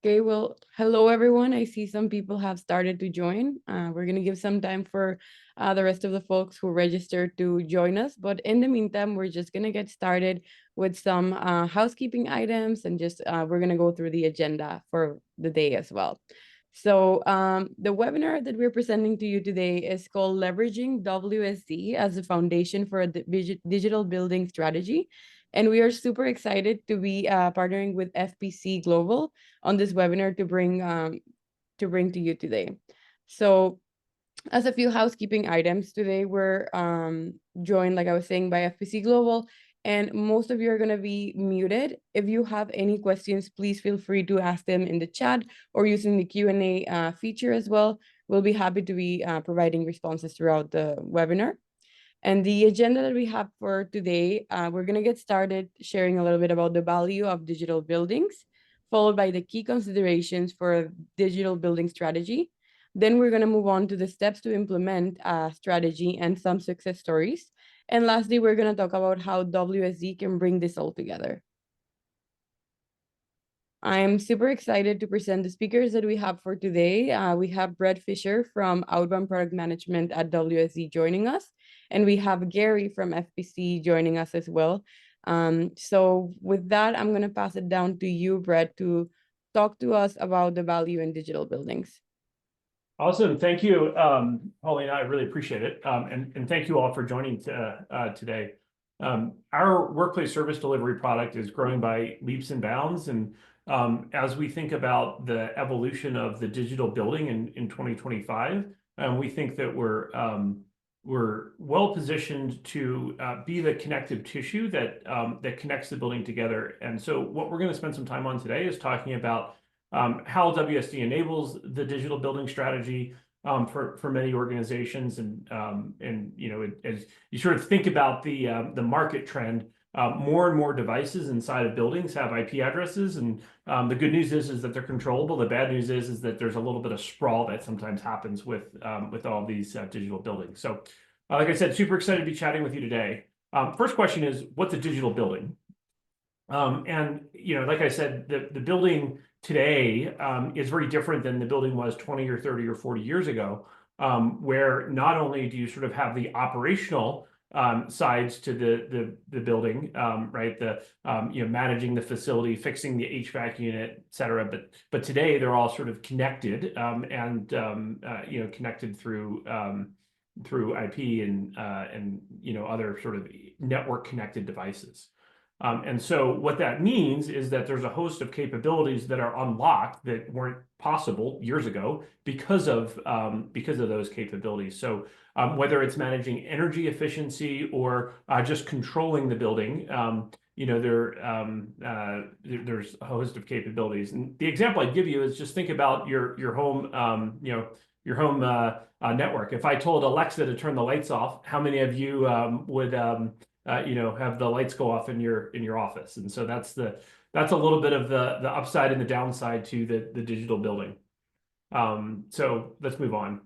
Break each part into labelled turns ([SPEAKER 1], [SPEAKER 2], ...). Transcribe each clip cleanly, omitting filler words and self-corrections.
[SPEAKER 1] Okay, well, hello everyone. I see some people have started to join. We're going to give some time for the rest of the folks who registered to join us. But in the meantime, we're just going to get started with some housekeeping items and just we're going to go through the agenda for the day as well. So the webinar that we're presenting to you today is called Leveraging WSD as a Foundation for a Digital Building Strategy. And we are super excited to be partnering with FPC Global on this webinar to bring to you today. So as a few housekeeping items, today we're joined, like I was saying, by FPC Global, and most of you are going to be muted. If you have any questions, please feel free to ask them in the chat or using the Q&A feature as well. We'll be happy to be providing responses throughout the webinar. And the agenda that we have for today, we're going to get started sharing a little bit about the value of digital buildings, followed by the key considerations for a digital building strategy. Then we're going to move on to the steps to implement a strategy and some success stories. And lastly, we're going to talk about how WSD can bring this all together. I'm super excited to present the speakers that we have for today. We have Brett Fisher from Outbound Product Management at WSD joining us, and we have Gary from FPC joining us as well. So with that, I'm going to pass it down to you, Brett, to talk to us about the value in digital buildings.
[SPEAKER 2] Awesome. Thank you, Paulina. I really appreciate it. And thank you all for joining today. Our workplace service delivery product is growing by leaps and bounds. And as we think about the evolution of the digital building in 2025, we think that we're well positioned to be the connective tissue that connects the building together. And so what we're going to spend some time on today is talking about how WSD enables the digital building strategy for many organizations, and as you sort of think about the market trend, more and more devices inside of buildings have IP addresses, and the good news is that they're controllable. The bad news is that there's a little bit of sprawl that sometimes happens with all these digital buildings. So, like I said, super excited to be chatting with you today. First question is, what's a digital building? And like I said, the building today is very different than the building was 20 or 30 or 40 years ago, where not only do you sort of have the operational sides to the building, right? Managing the facility, fixing the HVAC unit, et cetera. But today they're all sort of connected and connected through IP and other sort of network connected devices. And so what that means is that there's a host of capabilities that are unlocked that weren't possible years ago because of those capabilities. So whether it's managing energy efficiency or just controlling the building, there's a host of capabilities. And the example I'd give you is just think about your home, your home network. If I told Alexa to turn the lights off, how many of you would have the lights go off in your office? And so that's a little bit of the upside and the downside to the digital building. So let's move on.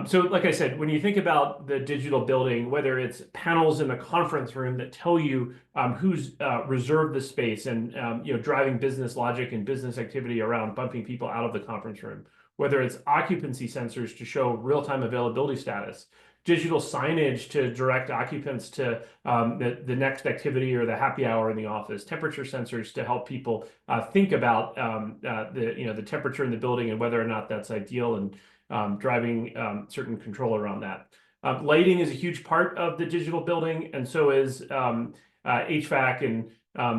[SPEAKER 2] So like I said, when you think about the digital building, whether it's panels in the conference room that tell you who's reserved the space and driving business logic and business activity around bumping people out of the conference room, whether it's occupancy sensors to show real-time availability status, digital signage to direct occupants to the next activity or the happy hour in the office, temperature sensors to help people think about the temperature in the building and whether or not that's ideal, and driving certain control around that. Lighting is a huge part of the digital building, and so is HVAC and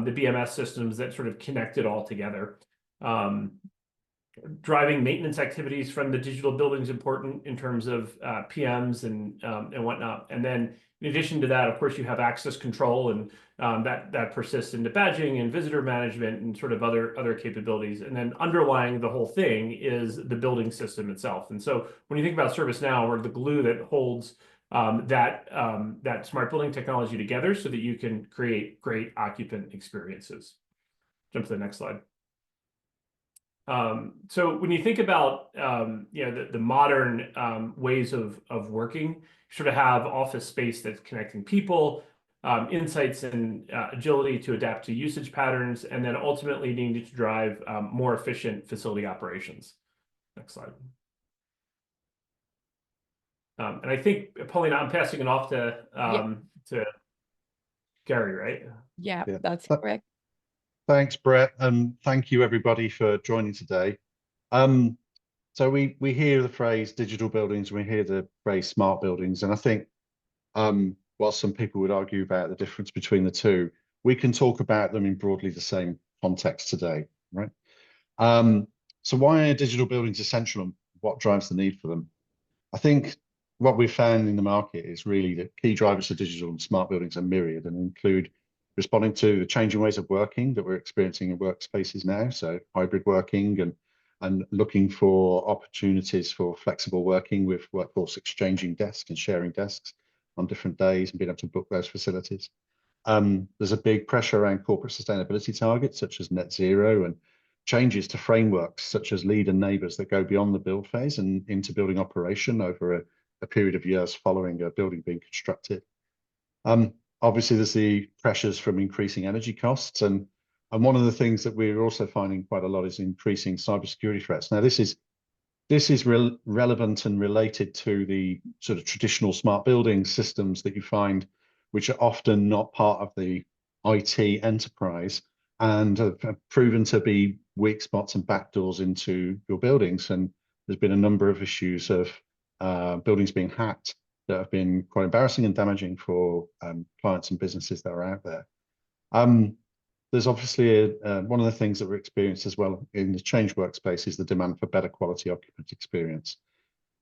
[SPEAKER 2] the BMS systems that sort of connect it all together. Driving maintenance activities from the digital building is important in terms of PMs and whatnot. And then in addition to that, of course, you have access control, and that persists into badging and visitor management and sort of other capabilities. And then underlying the whole thing is the building system itself. And so when you think about ServiceNow, we're the glue that holds that smart building technology together so that you can create great occupant experiences. Jump to the next slide. So when you think about the modern ways of working, you sort of have office space that's connecting people, insights and agility to adapt to usage patterns, and then ultimately needing to drive more efficient facility operations. Next slide. And I think, Paulina, I'm passing it off to Gary, right?
[SPEAKER 1] Yeah,
[SPEAKER 3] Yeah.
[SPEAKER 1] that's correct.
[SPEAKER 3] Thanks, Brett, and thank you everybody for joining today. So we hear the phrase digital buildings, we hear the phrase smart buildings, and I think while some people would argue about the difference between the two, we can talk about them in broadly the same context today, right? So why are digital buildings essential and what drives the need for them? I think what we've found in the market is really that key drivers for digital and smart buildings are myriad and include responding to the changing ways of working that we're experiencing in workspaces now, so hybrid working and looking for opportunities for flexible working with workforce exchanging desks and sharing desks on different days and being able to book those facilities. There's a big pressure around corporate sustainability targets such as net zero and changes to frameworks such as lead and neighbours that go beyond the build phase and into building operation over a period of years following a building being constructed. Obviously, there's the pressures from increasing energy costs, and one of the things that we're also finding quite a lot is increasing cybersecurity threats. Now, this is relevant and related to the sort of traditional smart building systems that you find, which are often not part of the IT enterprise and have proven to be weak spots and backdoors into your buildings. And there's been a number of issues of buildings being hacked that have been quite embarrassing and damaging for clients and businesses that are out there. There's obviously one of the things that we're experiencing as well in the change workspace is the demand for better quality occupant experience.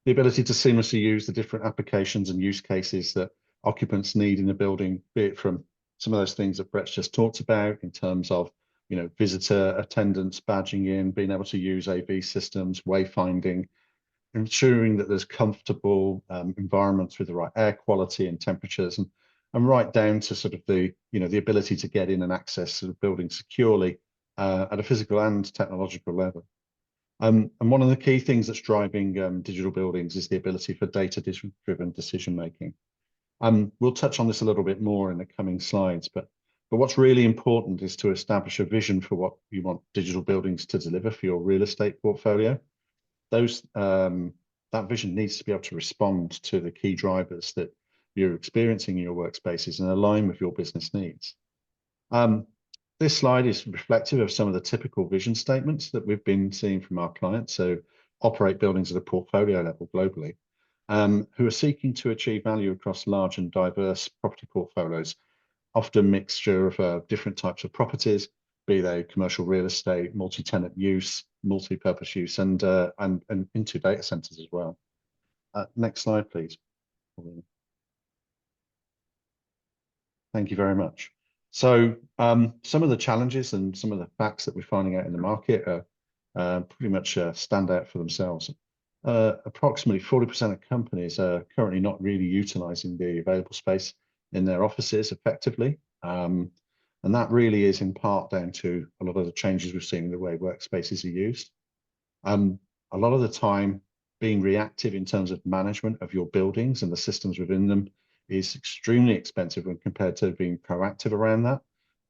[SPEAKER 3] The ability to seamlessly use the different applications and use cases that occupants need in a building, be it from some of those things that Brett's just talked about in terms of, you know, visitor attendance, badging in, being able to use AV systems, wayfinding, ensuring that there's comfortable environments with the right air quality and temperatures, and right down to sort of the, you know, the ability to get in and access the building securely at a physical and technological level. And one of the key things that's driving digital buildings is the ability for data-driven decision making. We'll touch on this a little bit more in the coming slides, but what's really important is to establish a vision for what you want digital buildings to deliver for your real estate portfolio. That vision needs to be able to respond to the key drivers that you're experiencing in your workspaces and align with your business needs. This slide is reflective of some of the typical vision statements that we've been seeing from our clients, so operate buildings at a portfolio level globally, who are seeking to achieve value across large and diverse property portfolios, often a mixture of different types of properties, be they commercial real estate, multi-tenant use, multi-purpose use, and into data centers as well. Next slide, please. Thank you very much. So some of the challenges and some of the facts that we're finding out in the market are pretty much stand out for themselves. Approximately 40% of companies are currently not really utilizing the available space in their offices effectively. And that really is in part down to a lot of the changes we've seen in the way workspaces are used. A lot of the time, being reactive in terms of management of your buildings and the systems within them is extremely expensive when compared to being proactive around that.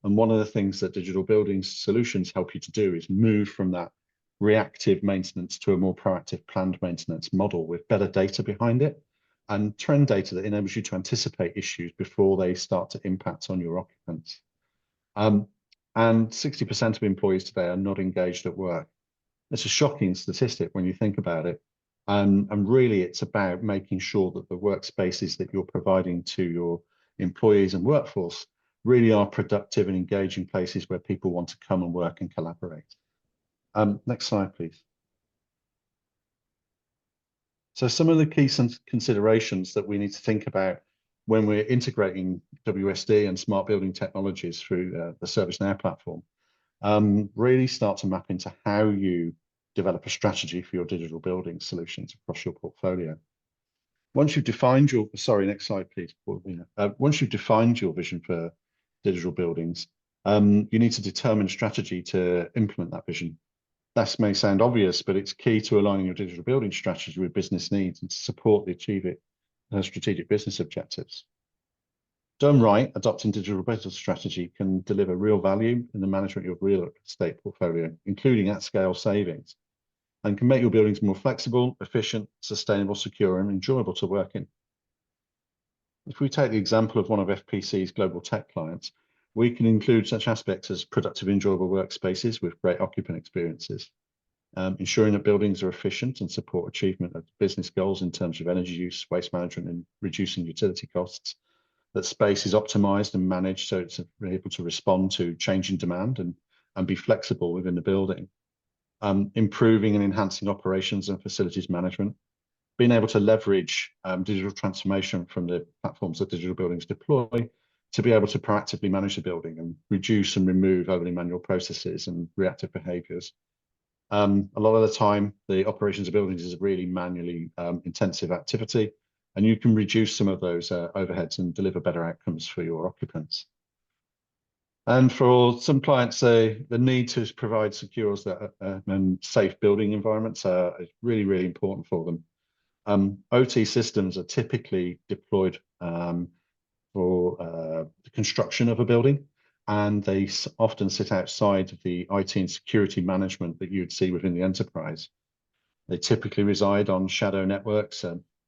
[SPEAKER 3] And one of the things that digital building solutions help you to do is move from that reactive maintenance to a more proactive planned maintenance model with better data behind it and trend data that enables you to anticipate issues before they start to impact on your occupants. And 60% of employees today are not engaged at work. It's a shocking statistic when you think about it. And really, it's about making sure that the workspaces that you're providing to your employees and workforce really are productive and engaging places where people want to come and work and collaborate. Next slide, please. So some of the key considerations that we need to think about when we're integrating WSD and smart building technologies through the ServiceNow platform really start to map into how you develop a strategy for your digital building solutions across your portfolio. Once you've defined your, sorry, next slide, please. Once you've defined your vision for digital buildings, you need to determine a strategy to implement that vision. That may sound obvious, but it's key to aligning your digital building strategy with business needs and to support the strategic business objectives. Done right, adopting digital business strategy can deliver real value in the management of your real estate portfolio, including at scale savings, and can make your buildings more flexible, efficient, sustainable, secure, and enjoyable to work in. If we take the example of one of FPC's global tech clients, we can include such aspects as productive, enjoyable workspaces with great occupant experiences, ensuring that buildings are efficient and support achievement of business goals in terms of energy use, waste management, and reducing utility costs, that space is optimized and managed so it's able to respond to changing demand and be flexible within the building, improving and enhancing operations and facilities management, being able to leverage digital transformation from the platforms that digital buildings deploy to be able to proactively manage the building and reduce and remove overly manual processes and reactive behaviors. A lot of the time, the operations of buildings is a really manually intensive activity, and you can reduce some of those overheads and deliver better outcomes for your occupants. And for some clients, the need to provide secure and safe building environments is really, really important for them. OT systems are typically deployed for the construction of a building, and they often sit outside of the IT and security management that you'd see within the enterprise. They typically reside on shadow networks,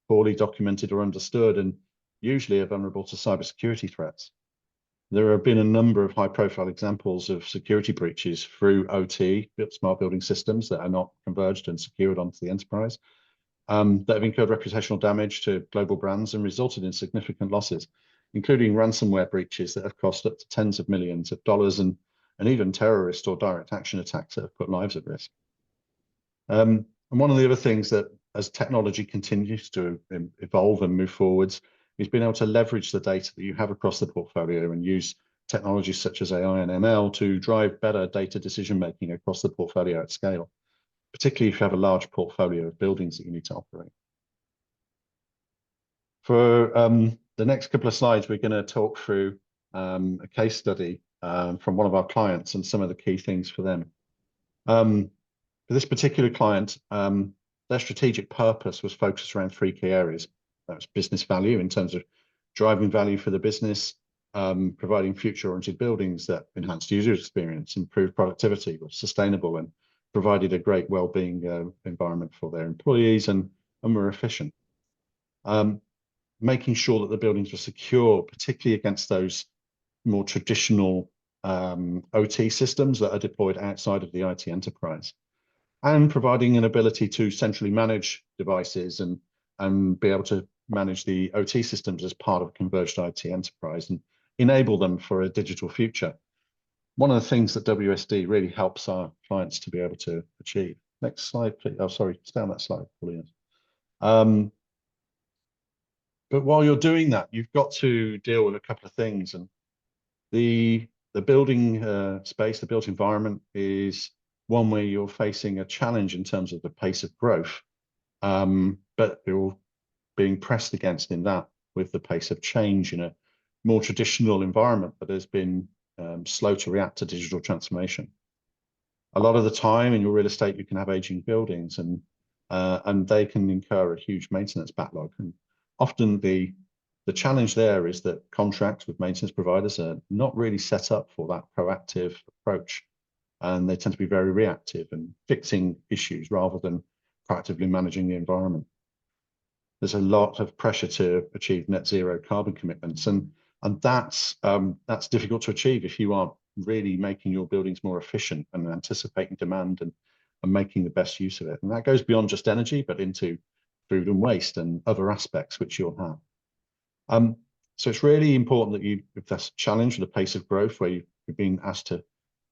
[SPEAKER 3] poorly documented or understood, and usually are vulnerable to cybersecurity threats. There have been a number of high-profile examples of security breaches through OT, smart building systems that are not converged and secured onto the enterprise, that have incurred reputational damage to global brands and resulted in significant losses, including ransomware breaches that have cost up to tens of millions of dollars, and even terrorist or direct action attacks that have put lives at risk. And one of the other things that, as technology continues to evolve and move forwards, is being able to leverage the data that you have across the portfolio and use technologies such as AI and ML to drive better data decision making across the portfolio at scale, particularly if you have a large portfolio of buildings that you need to operate. For the next couple of slides, we're going to talk through a case study from one of our clients and some of the key things for them. For this particular client, their strategic purpose was focused around three key areas. That was business value in terms of driving value for the business, providing future-oriented buildings that enhanced user experience, improved productivity, were sustainable, and provided a great well-being environment for their employees and were efficient. Making sure that the buildings were secure, particularly against those more traditional OT systems that are deployed outside of the IT enterprise, and providing an ability to centrally manage devices and be able to manage the OT systems as part of a converged IT enterprise and enable them for a digital future. One of the things that WSD really helps our clients to be able to achieve. Next slide, please. Oh, sorry, stay on that slide, brilliant. But while you're doing that, you've got to deal with a couple of things. And the building space, the built environment is one where you're facing a challenge in terms of the pace of growth, but you're being pressed against in that with the pace of change in a more traditional environment that has been slow to react to digital transformation. A lot of the time in your real estate, you can have aging buildings and they can incur a huge maintenance backlog. And often the challenge there is that contracts with maintenance providers are not really set up for that proactive approach. And they tend to be very reactive and fixing issues rather than proactively managing the environment. There's a lot of pressure to achieve net zero carbon commitments, and that's difficult to achieve if you aren't really making your buildings more efficient and anticipating demand and making the best use of it. And that goes beyond just energy, but into food and waste and other aspects which you'll have. So it's really important that if that's a challenge, the pace of growth where you're being asked to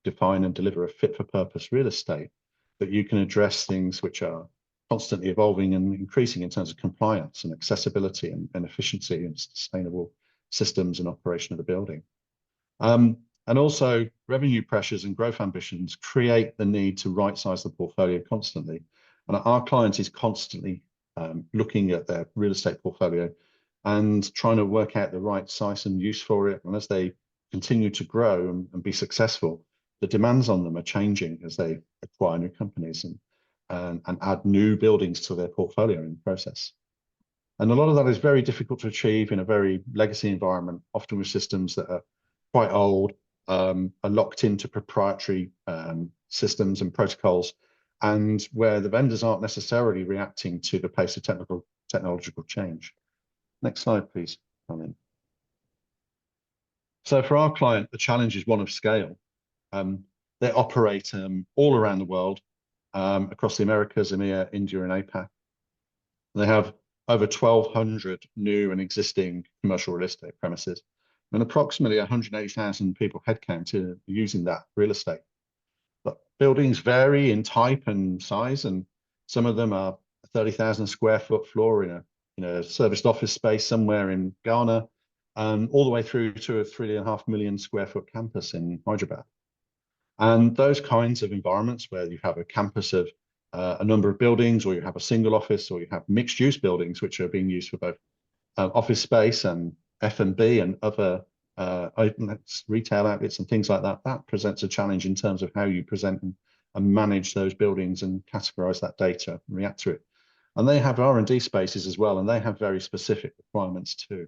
[SPEAKER 3] define and deliver a fit for purpose real estate, that you can address things which are constantly evolving and increasing in terms of compliance and accessibility and efficiency and sustainable systems and operation of the building. And also revenue pressures and growth ambitions create the need to right size the portfolio constantly. And our client is constantly looking at their real estate portfolio and trying to work out the right size and use for it. And as they continue to grow and be successful, the demands on them are changing as they acquire new companies and add new buildings to their portfolio in the process. And a lot of that is very difficult to achieve in a very legacy environment, often with systems that are quite old, are locked into proprietary systems and protocols, and where the vendors aren't necessarily reacting to the pace of technological change. Next slide, please, Colin. So for our client, the challenge is one of scale. They operate all around the world, across the Americas, EMEA, India, and APAC. They have over 1,200 new and existing commercial real estate premises, and approximately 180,000 people headcount using that real estate. But buildings vary in type and size, and some of them are 30,000 square foot floor in a serviced office space somewhere in Ghana, all the way through to a 3.5 million square foot campus in Hyderabad. And those kinds of environments where you have a campus of a number of buildings, or you have a single office, or you have mixed use buildings, which are being used for both office space and F&B and other outlets, retail outlets and things like that, that presents a challenge in terms of how you present and manage those buildings and categorize that data and react to it. And they have R&D spaces as well, and they have very specific requirements too.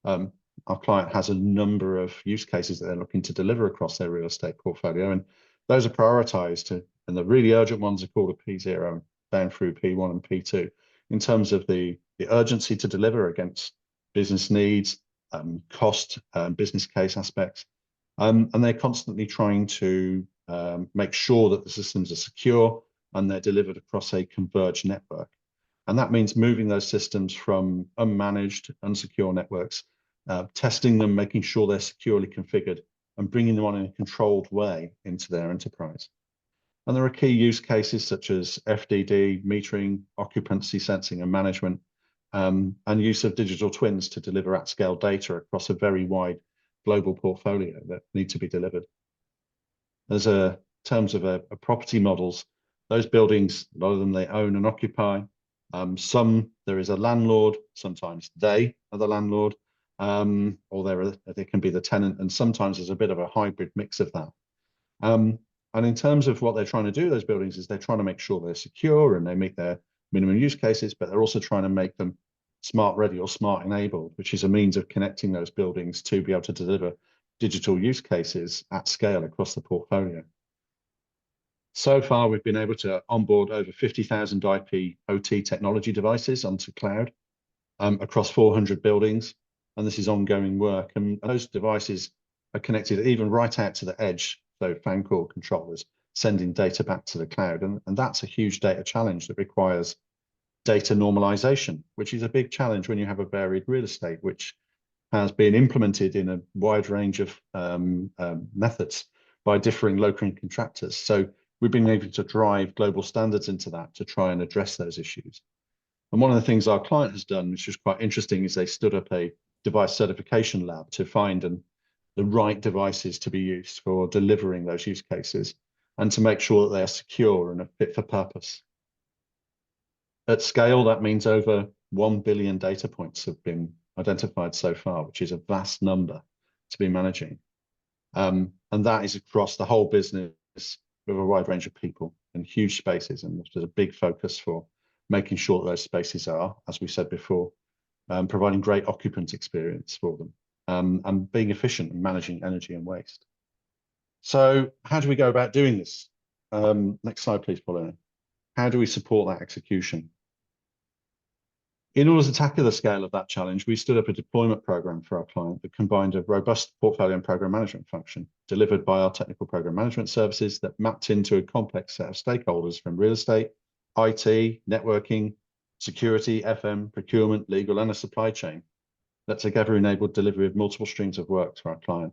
[SPEAKER 3] Our client has a number of use cases that they're looking to deliver across their real estate portfolio, and those are prioritized and the really urgent ones are called a P0 down through P1 and P2 in terms of the urgency to deliver against business needs, cost, business case aspects. And they're constantly trying to make sure that the systems are secure and they're delivered across a converged network. And that means moving those systems from unmanaged, unsecure networks, testing them, making sure they're securely configured, and bringing them on in a controlled way into their enterprise. And there are key use cases such as FDD, metering, occupancy sensing and management, and use of digital twins to deliver at-scale data across a very wide global portfolio that need to be delivered. As terms of property models, those buildings, a lot of them they own and occupy. Some there is a landlord, sometimes they are the landlord, or they can be the tenant, and sometimes there's a bit of a hybrid mix of that. And in terms of what they're trying to do, those buildings is they're trying to make sure they're secure and they meet their minimum use cases, but they're also trying to make them smart ready or smart enabled, which is a means of connecting those buildings to be able to deliver digital use cases at scale across the portfolio. So far, we've been able to onboard over 50,000 IP OT technology devices onto cloud across 400 buildings, and this is ongoing work. And those devices are connected even right out to the edge, so fan core controllers sending data back to the cloud. And that's a huge data challenge that requires data normalization, which is a big challenge when you have a varied real estate, which has been implemented in a wide range of methods by differing local contractors. So we've been able to drive global standards into that to try and address those issues. And one of the things our client has done, which is quite interesting, is they stood up a device certification lab to find the right devices to be used for delivering those use cases and to make sure that they are secure and are fit for purpose. At scale, that means over 1 billion data points have been identified so far, which is a vast number to be managing. And that is across the whole business with a wide range of people and huge spaces. And there's a big focus for making sure that those spaces are, as we said before, providing great occupant experience for them, and being efficient in managing energy and waste. So how do we go about doing this? Next slide, please, Paulina. How do we support that execution? In order to tackle the scale of that challenge, we stood up a deployment program for our client that combined a robust portfolio and program management function delivered by our technical program management services that mapped into a complex set of stakeholders from real estate, IT, networking, security, FM, procurement, legal, and a supply chain that together enabled delivery of multiple streams of work to our client.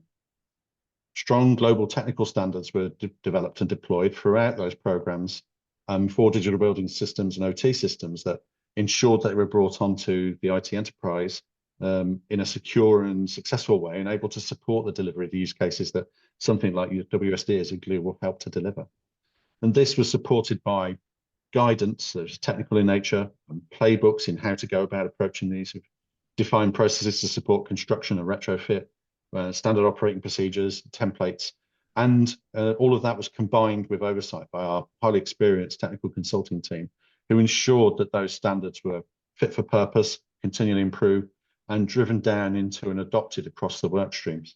[SPEAKER 3] Strong global technical standards were developed and deployed throughout those programs for digital building systems and OT systems that ensured that they were brought onto the IT enterprise in a secure and successful way and able to support the delivery of the use cases that something like WSD as a glue will help to deliver. And this was supported by guidance that was technical in nature and playbooks in how to go about approaching these, defined processes to support construction and retrofit, standard operating procedures, templates, and all of that was combined with oversight by our highly experienced technical consulting team, who ensured that those standards were fit for purpose, continually improve, and driven down into and adopted across the work streams.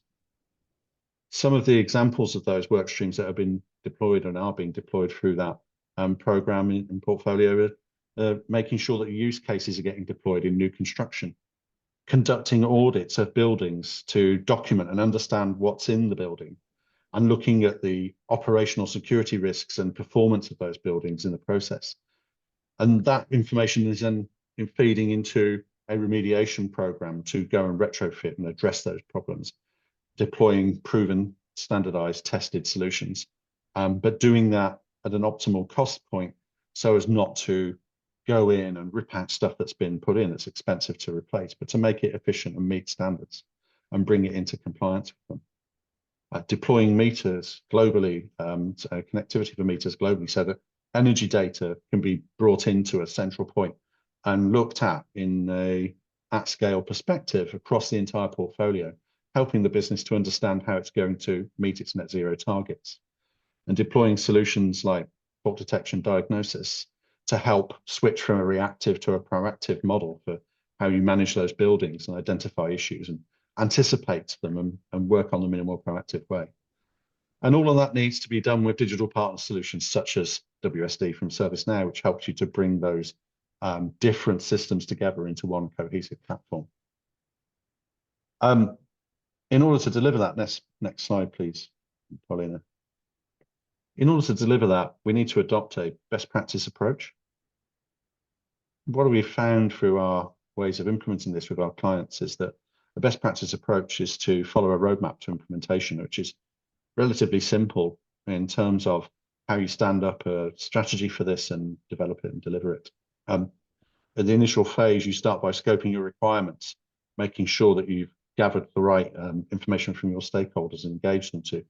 [SPEAKER 3] Some of the examples of those work streams that have been deployed and are being deployed through that program and portfolio are making sure that use cases are getting deployed in new construction, conducting audits of buildings to document and understand what's in the building, and looking at the operational security risks and performance of those buildings in the process. And that information is then feeding into a remediation program to go and retrofit and address those problems, deploying proven, standardized, tested solutions, but doing that at an optimal cost point so as not to go in and rip out stuff that's been put in that's expensive to replace, but to make it efficient and meet standards and bring it into compliance with them. Deploying meters globally, connectivity for meters globally, so that energy data can be brought into a central point and looked at in a at-scale perspective across the entire portfolio, helping the business to understand how it's going to meet its net zero targets. And deploying solutions like fault detection diagnosis to help switch from a reactive to a proactive model for how you manage those buildings and identify issues and anticipate them and work on them in a more proactive way. And all of that needs to be done with digital partner solutions such as WSD from ServiceNow, which helps you to bring those different systems together into one cohesive platform. In order to deliver that, next slide, please, Paulina. In order to deliver that, we need to adopt a best practice approach. What we've found through our ways of implementing this with our clients is that the best practice approach is to follow a roadmap to implementation, which is relatively simple in terms of how you stand up a strategy for this and develop it and deliver it. At the initial phase, you start by scoping your requirements, making sure that you've gathered the right information from your stakeholders and engaged them to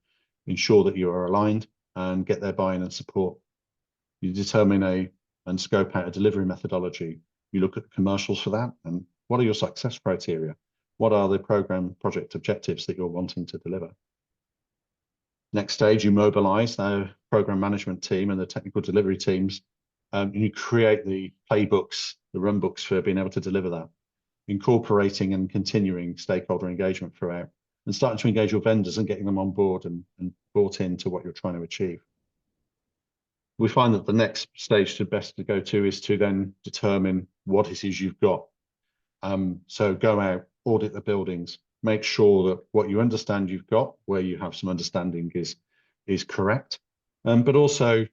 [SPEAKER 3] ensure that you are aligned and get their buy-in and support. You determine and scope out a delivery methodology. You look at the commercials for that and what are your success criteria? What are the project objectives that you're wanting to deliver? Next stage, you mobilize the program management team and the technical delivery teams, and you create the playbooks, the run books for being able to deliver that, incorporating and continuing stakeholder engagement throughout, and starting to engage your vendors and getting them on board and bought into what you're trying to achieve. We find that the next stage to go to is to then determine what it is you've got. So go out, audit the buildings, make sure that what you understand you've got, where you have some understanding is correct, but also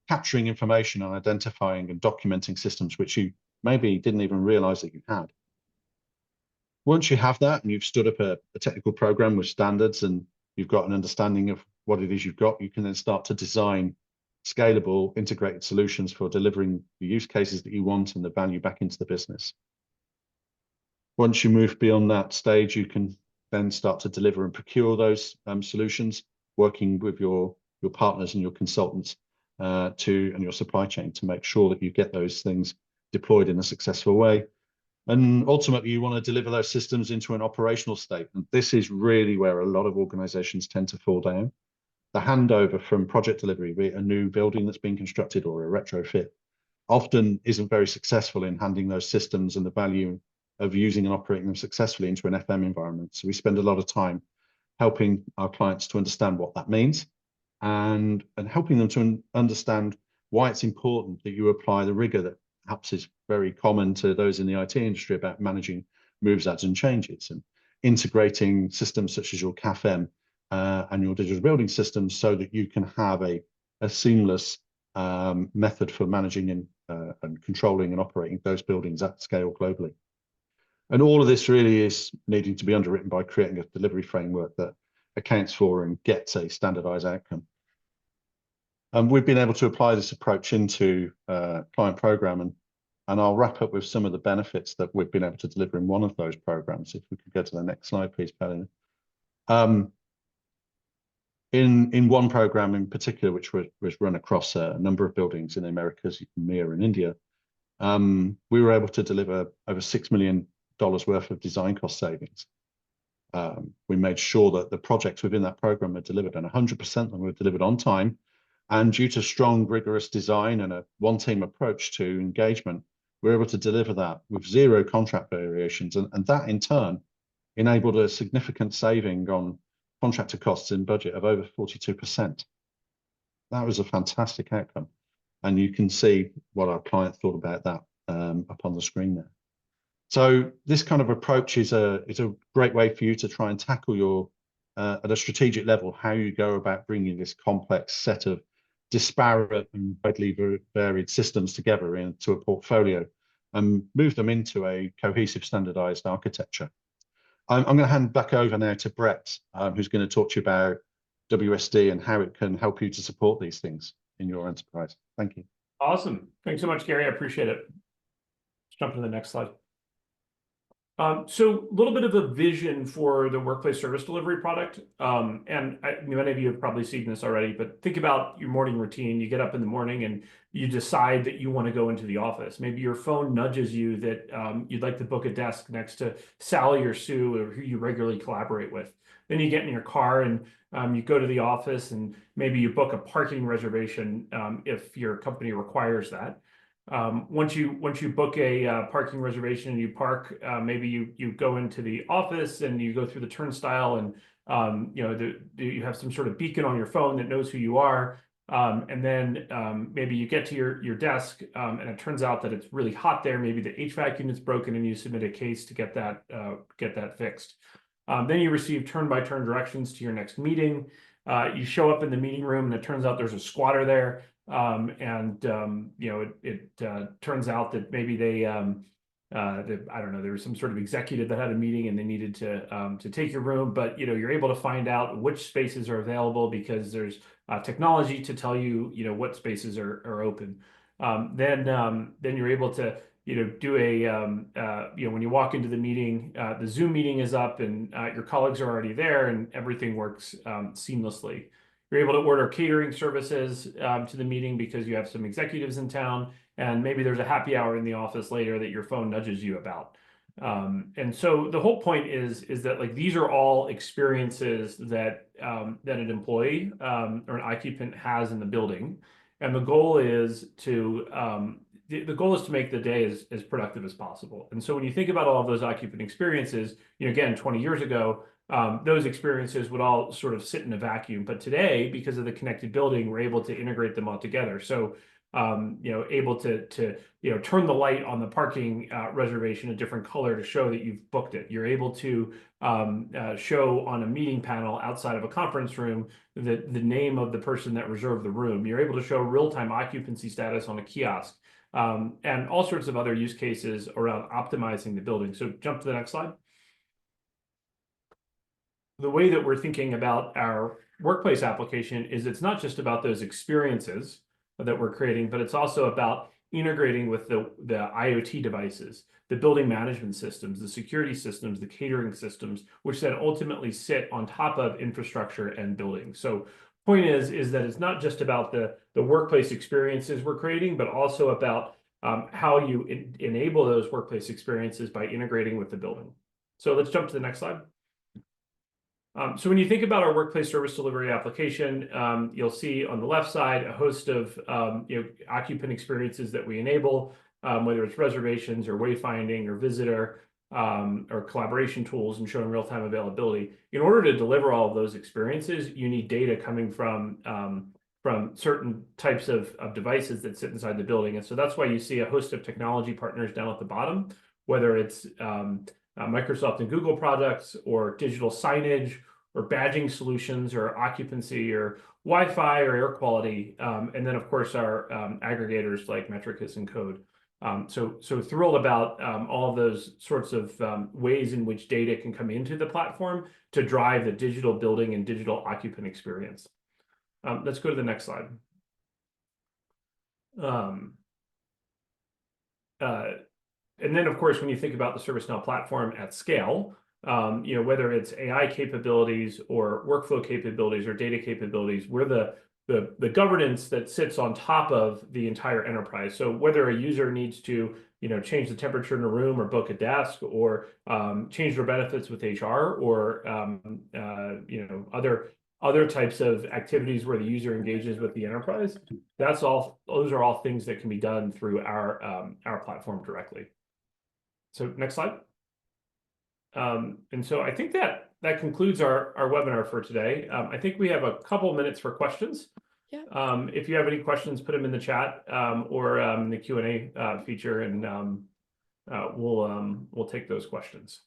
[SPEAKER 3] capturing information and identifying and documenting systems which you maybe didn't even realize that you had. Once you have that and you've stood up a technical program with standards and you've got an understanding of what it is you've got, you can then start to design scalable, integrated solutions for delivering the use cases that you want and the value back into the business. Once you move beyond that stage, you can then start to deliver and procure those solutions, working with your partners and your consultants and your supply chain to make sure that you get those things deployed in a successful way. And ultimately, you want to deliver those systems into an operational state. And this is really where a lot of organizations tend to fall down. The handover from project delivery, be it a new building that's being constructed or a retrofit, often isn't very successful in handing those systems and the value of using and operating them successfully into an FM environment. So we spend a lot of time helping our clients to understand what that means and helping them to understand why it's important that you apply the rigor that perhaps is very common to those in the IT industry about managing moves, adds, and changes, and integrating systems such as your CAFM and your digital building systems so that you can have a seamless method for managing and controlling and operating those buildings at scale globally. And all of this really is needing to be underwritten by creating a delivery framework that accounts for and gets a standardized outcome. And we've been able to apply this approach into client program, and I'll wrap up with some of the benefits that we've been able to deliver in one of those programs. If we could go to the next slide, please, Paulina. In one program in particular, which was run across a number of buildings in the Americas, EMEA and India, we were able to deliver over $6 million worth of design cost savings. We made sure that the projects within that program were delivered, and 100% of them were delivered on time. And due to strong, rigorous design and a one-team approach to engagement, we're able to deliver that with zero contract variations. And that in turn enabled a significant saving on contractor costs in budget of over 42%. That was a fantastic outcome. And you can see what our client thought about that up on the screen there. So this kind of approach is a great way for you to try and tackle your, at a strategic level, how you go about bringing this complex set of disparate and widely varied systems together into a portfolio and move them into a cohesive standardized architecture. I'm going to hand back over now to Brett, who's going to talk to you about WSD and how it can help you to support these things in your enterprise. Thank you.
[SPEAKER 2] Awesome. Thanks so much, Gary. I appreciate it. Let's jump to the next slide. So a little bit of a vision for the workplace service delivery product. Many of you have probably seen this already, but think about your morning routine. You get up in the morning and you decide that you want to go into the office. Maybe your phone nudges you that you'd like to book a desk next to Sally or Sue, or who you regularly collaborate with. Then you get in your car and you go to the office, and maybe you book a parking reservation if your company requires that. Once you book a parking reservation and you park, maybe you go into the office and you go through the turnstile, and you have some sort of beacon on your phone that knows who you are, and then maybe you get to your desk, and it turns out that it's really hot there. Maybe the HVAC unit's broken, and you submit a case to get that fixed. Then you receive turn-by-turn directions to your next meeting. You show up in the meeting room, and it turns out there's a squatter there. It turns out that maybe they, I don't know, there was some sort of executive that had a meeting and they needed to take your room, but you're able to find out which spaces are available because there's technology to tell you, what spaces are open. Then you're able to, do when you walk into the meeting, the Zoom meeting is up and your colleagues are already there and everything works seamlessly. You're able to order catering services to the meeting because you have some executives in town, and maybe there's a happy hour in the office later that your phone nudges you about. And so the whole point is that like these are all experiences that an employee or an occupant has in the building, and the goal is to make the day as productive as possible. And so when you think about all of those occupant experiences, again, 20 years ago, those experiences would all sort of sit in a vacuum. But today, because of the connected building, we're able to integrate them all together. So, able to turn the light on the parking reservation a different color to show that you've booked it. You're able to show on a meeting panel outside of a conference room the name of the person that reserved the room. You're able to show real-time occupancy status on a kiosk, and all sorts of other use cases around optimizing the building. So jump to the next slide. The way that we're thinking about our workplace application is it's not just about those experiences that we're creating, but it's also about integrating with the IoT devices, the building management systems, the security systems, the catering systems, which then ultimately sit on top of infrastructure and buildings. So point is that it's not just about the workplace experiences we're creating, but also about how you enable those workplace experiences by integrating with the building. So let's jump to the next slide. So when you think about our workplace service delivery application, you'll see on the left side a host of occupant experiences that we enable, whether it's reservations or wayfinding or visitor or collaboration tools and showing real-time availability. In order to deliver all of those experiences, you need data coming from certain types of devices that sit inside the building. And so that's why you see a host of technology partners down at the bottom, whether it's Microsoft and Google products or digital signage or badging solutions or occupancy or Wi-Fi or air quality. And then of course our aggregators like Metricus and Code. So thrilled about all of those sorts of ways in which data can come into the platform to drive the digital building and digital occupant experience. Let's go to the next slide. And then, of course, when you think about the ServiceNow platform at scale, whether it's AI capabilities or workflow capabilities or data capabilities, we're the governance that sits on top of the entire enterprise. So whether a user needs to change the temperature in a room or book a desk or change their benefits with HR or other other types of activities where the user engages with the enterprise. Those are all things that can be done through our platform directly. So next slide. And so I think that concludes our webinar for today. I think we have a couple minutes for questions.
[SPEAKER 1] Yeah.
[SPEAKER 2] If you have any questions, put them in the chat or in the Q&A feature, and we'll take those questions.